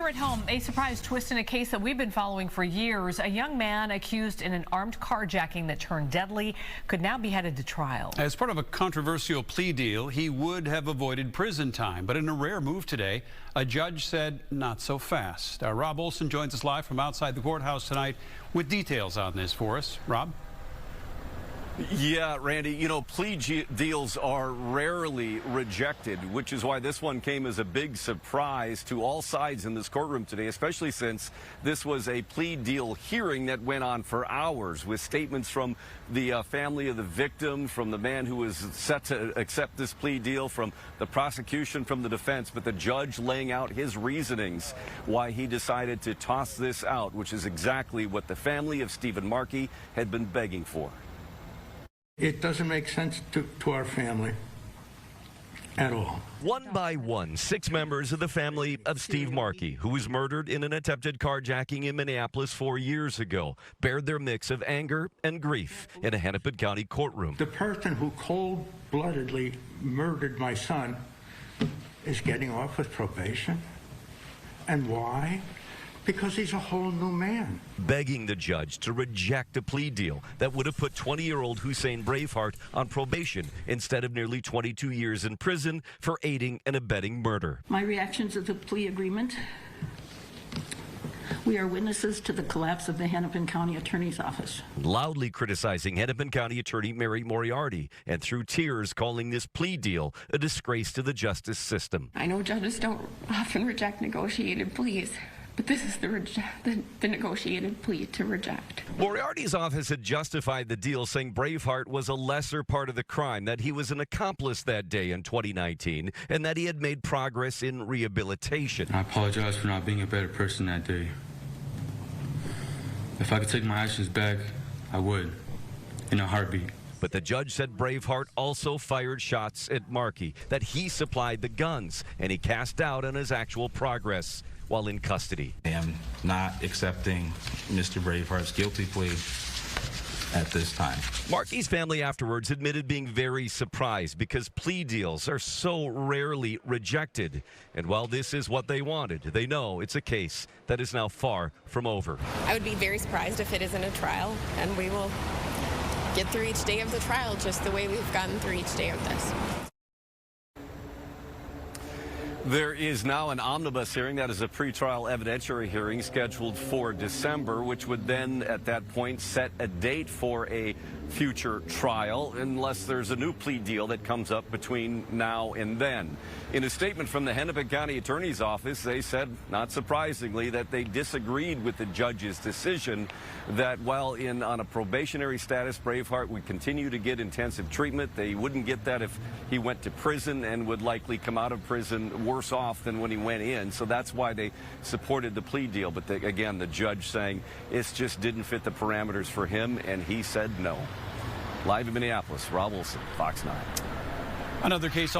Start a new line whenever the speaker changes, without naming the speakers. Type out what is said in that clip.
At home, a surprise twist in a case that we've been following for years. A young man accused in an armed carjacking that turned deadly could now be headed to trial.
As part of a controversial plea deal, he would have avoided prison time. But in a rare move today, a judge said not so fast. Rob Olson joins us live from outside the courthouse tonight with details on this for us. Rob?
Yeah, Randy, you know, plea deals are rarely rejected, which is why this one came as a big surprise to all sides in this courtroom today, especially since this was a plea deal hearing that went on for hours with statements from the family of the victim, from the man who was set to accept this plea deal, from the prosecution, from the defense, but the judge laying out his reasonings why he decided to toss this out, which is exactly what the family of Stephen Markey had been begging for.
It doesn't make sense to our family at all.
One by one, 6 members of the family of Steve Markey, who was murdered in an attempted carjacking in Minneapolis 4 years ago, bared their mix of anger and grief in a Hennepin County courtroom.
The person who cold-bloodedly murdered my son is getting off with probation. And why? Because he's a whole new man.
Begging the judge to reject a plea deal that would have put 20-year-old Hussein Braveheart on probation instead of nearly 22 years in prison for aiding and abetting murder.
My reaction to the plea agreement: we are witnesses to the collapse of the Hennepin County Attorney's Office.
Loudly criticizing Hennepin County Attorney Mary Moriarty, and through tears calling this plea deal a disgrace to the justice system.
I know judges don't often reject negotiated pleas, but this is the negotiated plea to reject.
Moriarty's office had justified the deal, saying Braveheart was a lesser part of the crime, that he was an accomplice that day in 2019, and that he had made progress in rehabilitation.
I apologize for not being a better person that day. If I could take my actions back, I would, in a heartbeat.
But the judge said Braveheart also fired shots at Markey, that he supplied the guns, and he cast doubt on his actual progress while in custody.
I am not accepting Mr. Braveheart's guilty plea at this time.
Markey's family afterwards admitted being very surprised because plea deals are so rarely rejected. And while this is what they wanted, they know it's a case that is now far from over.
I would be very surprised if it isn't a trial, and we will get through each day of the trial just the way we've gotten through each day of this.
There is now an omnibus hearing, that is a pretrial evidentiary hearing scheduled for December, which would then at that point set a date for a future trial unless there's a new plea deal that comes up between now and then. In a statement from the Hennepin County Attorney's Office, they said, not surprisingly, that they disagreed with the judge's decision that while on a probationary status, Braveheart would continue to get intensive treatment. They wouldn't get that if he went to prison and would likely come out of prison worse off than when he went in. So that's why they supported the plea deal. But again, the judge saying it just didn't fit the parameters for him, and he said no. Live in Minneapolis, Rob Olson, Fox 9.
Another case